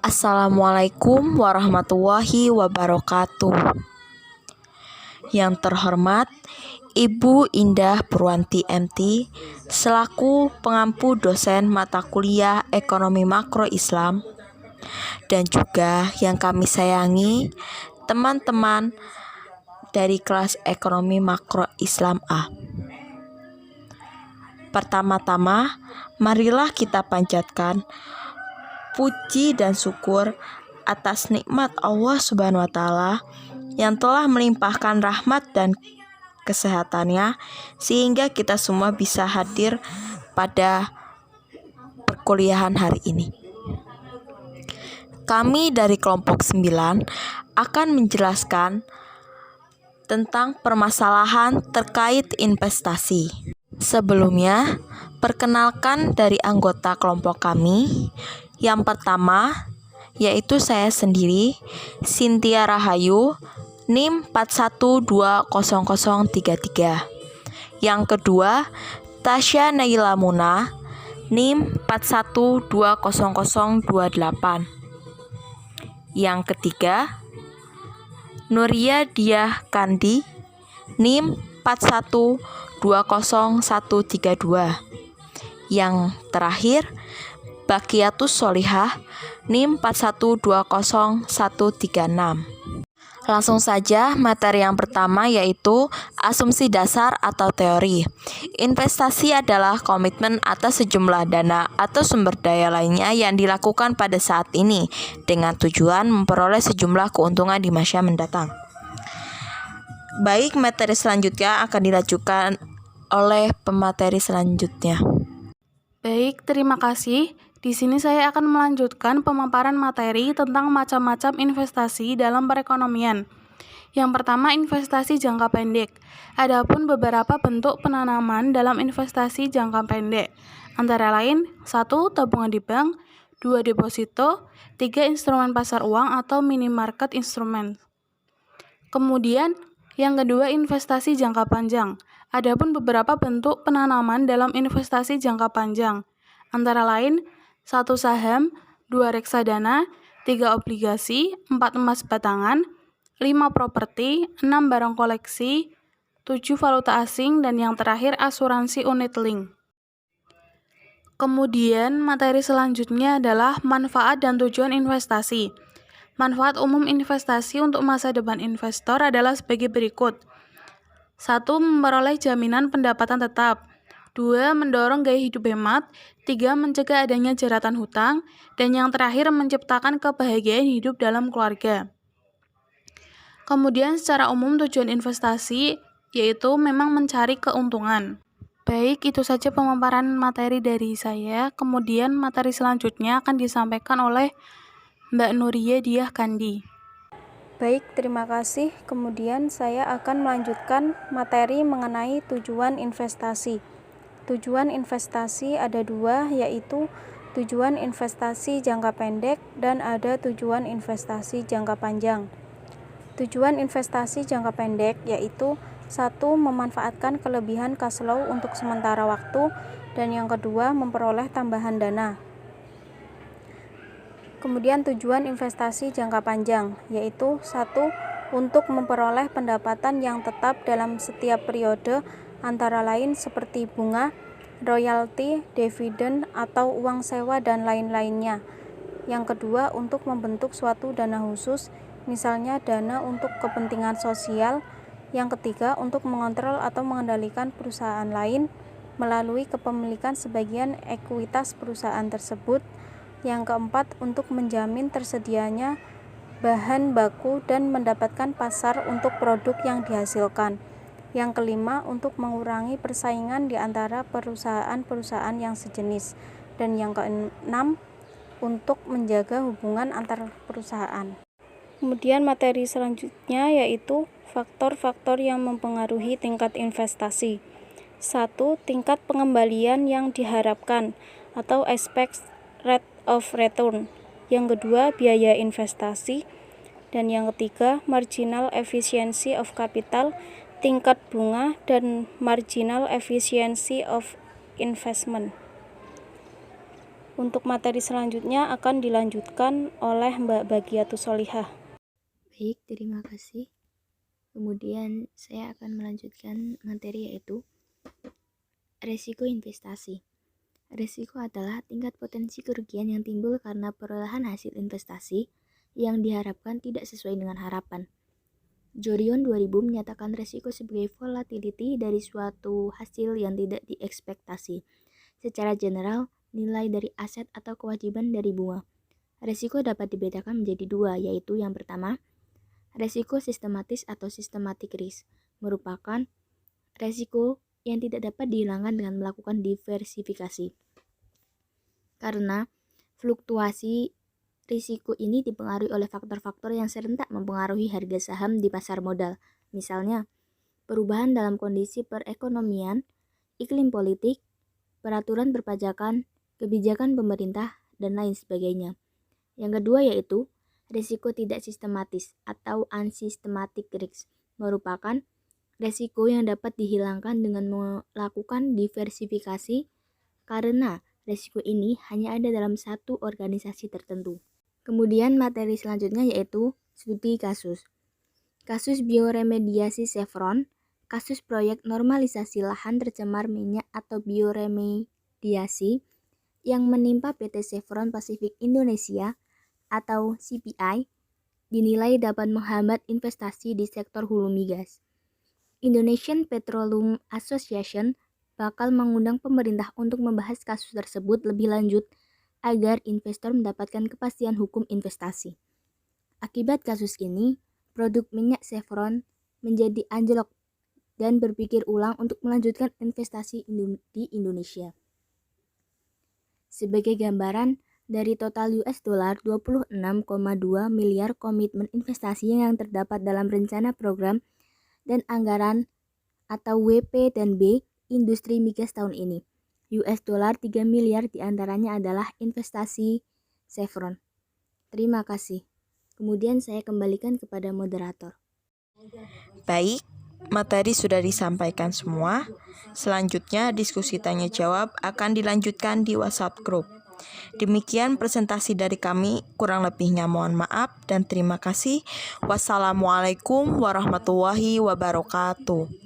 Assalamualaikum warahmatullahi wabarakatuh. Yang terhormat Ibu Indah Purwanti MT selaku pengampu dosen mata kuliah Ekonomi Makro Islam, dan juga yang kami sayangi teman-teman dari kelas Ekonomi Makro Islam A. Pertama-tama, marilah kita panjatkan puji dan syukur atas nikmat Allah Subhanahu wa Ta'ala yang telah melimpahkan rahmat dan kesehatannya sehingga kita semua bisa hadir pada perkuliahan hari ini. Kami dari kelompok 9 akan menjelaskan tentang permasalahan terkait investasi. Sebelumnya, perkenalkan dari anggota kelompok kami. Yang pertama, yaitu saya sendiri, Cynthia Rahayu, NIM 41200033. Yang kedua, Tasya Naila Muna, NIM 41200028. Yang ketiga, Nuria Diah Kandi, NIM 41200132. Yang terakhir, Bakiatus Solihah, NIM 41200136. Langsung saja materi yang pertama, yaitu asumsi dasar atau teori. Investasi adalah komitmen atas sejumlah dana atau sumber daya lainnya yang dilakukan pada saat ini dengan tujuan memperoleh sejumlah keuntungan di masa mendatang. Baik, materi selanjutnya akan dilanjutkan oleh pemateri selanjutnya. Baik, terima kasih. Di sini saya akan melanjutkan pemaparan materi tentang macam-macam investasi dalam perekonomian. Yang pertama, investasi jangka pendek. Adapun beberapa bentuk penanaman dalam investasi jangka pendek, antara lain 1. Tabungan di bank, 2. Deposito, 3. Instrumen pasar uang atau mini market instrument. Kemudian, yang kedua, investasi jangka panjang. Adapun beberapa bentuk penanaman dalam investasi jangka panjang, antara lain 1. Saham, 2. Reksadana, 3. Obligasi, 4. Emas batangan, 5. Properti, 6. Barang koleksi, 7. Valuta asing, dan yang terakhir asuransi unit link. Kemudian materi selanjutnya adalah manfaat dan tujuan investasi. Manfaat umum investasi untuk masa depan investor adalah sebagai berikut. 1. Memperoleh jaminan pendapatan tetap. 2. Mendorong gaya hidup hemat. 3. Mencegah adanya jeratan hutang. Dan yang terakhir, menciptakan kebahagiaan hidup dalam keluarga. Kemudian secara umum tujuan investasi yaitu memang mencari keuntungan. Baik, itu saja pemaparan materi dari saya. Kemudian materi selanjutnya akan disampaikan oleh Mbak Nuria Diah Kandi. Baik, terima kasih. Kemudian saya akan melanjutkan materi mengenai tujuan investasi. Tujuan investasi ada dua, yaitu tujuan investasi jangka pendek dan ada tujuan investasi jangka panjang. Tujuan investasi jangka pendek yaitu 1. Memanfaatkan kelebihan cash flow untuk sementara waktu, dan yang kedua, memperoleh tambahan dana. Kemudian tujuan investasi jangka panjang yaitu 1. Untuk memperoleh pendapatan yang tetap dalam setiap periode, antara lain seperti bunga, royalti, dividen, atau uang sewa dan lain-lainnya. Yang kedua, untuk membentuk suatu dana khusus, misalnya dana untuk kepentingan sosial. Yang ketiga, untuk mengontrol atau mengendalikan perusahaan lain melalui kepemilikan sebagian ekuitas perusahaan tersebut. Yang keempat, untuk menjamin tersedianya bahan baku dan mendapatkan pasar untuk produk yang dihasilkan. Yang kelima, untuk mengurangi persaingan di antara perusahaan-perusahaan yang sejenis. Dan yang keenam, untuk menjaga hubungan antar perusahaan. Kemudian materi selanjutnya yaitu faktor-faktor yang mempengaruhi tingkat investasi. 1. Tingkat pengembalian yang diharapkan atau expected rate of return. Yang kedua, biaya investasi. Dan yang ketiga, marginal efficiency of capital, tingkat bunga, dan marginal efficiency of investment. Untuk materi selanjutnya akan dilanjutkan oleh Mbak Bagiatus Solihah. Baik, terima kasih. Kemudian saya akan melanjutkan materi yaitu resiko investasi. Resiko adalah tingkat potensi kerugian yang timbul karena perolehan hasil investasi yang diharapkan tidak sesuai dengan harapan. Jorion 2000 menyatakan resiko sebagai volatility dari suatu hasil yang tidak diekspektasi. Secara general, nilai dari aset atau kewajiban dari bunga. Resiko dapat dibedakan menjadi dua, yaitu yang pertama, resiko sistematis atau systematic risk, merupakan resiko yang tidak dapat dihilangkan dengan melakukan diversifikasi. Karena fluktuasi risiko ini dipengaruhi oleh faktor-faktor yang serentak mempengaruhi harga saham di pasar modal. Misalnya, perubahan dalam kondisi perekonomian, iklim politik, peraturan perpajakan, kebijakan pemerintah, dan lain sebagainya. Yang kedua yaitu risiko tidak sistematis atau unsystematic risk, merupakan resiko yang dapat dihilangkan dengan melakukan diversifikasi karena resiko ini hanya ada dalam satu organisasi tertentu. Kemudian materi selanjutnya yaitu studi kasus. Kasus bioremediasi Chevron, kasus proyek normalisasi lahan tercemar minyak atau bioremediasi yang menimpa PT Chevron Pacific Indonesia atau CPI dinilai dapat menghambat investasi di sektor hulu migas. Indonesian Petroleum Association bakal mengundang pemerintah untuk membahas kasus tersebut lebih lanjut agar investor mendapatkan kepastian hukum investasi. Akibat kasus ini, produk minyak Chevron menjadi anjlok dan berpikir ulang untuk melanjutkan investasi di Indonesia. Sebagai gambaran, dari total $26,2 miliar komitmen investasi yang terdapat dalam rencana program dan anggaran atau WP dan B industri migas tahun ini. $3 miliar diantaranya adalah investasi Chevron. Terima kasih. Kemudian saya kembalikan kepada moderator. Baik, materi sudah disampaikan semua. Selanjutnya diskusi tanya jawab akan dilanjutkan di WhatsApp group. Demikian presentasi dari kami, kurang lebihnya mohon maaf dan terima kasih. Wassalamualaikum warahmatullahi wabarakatuh.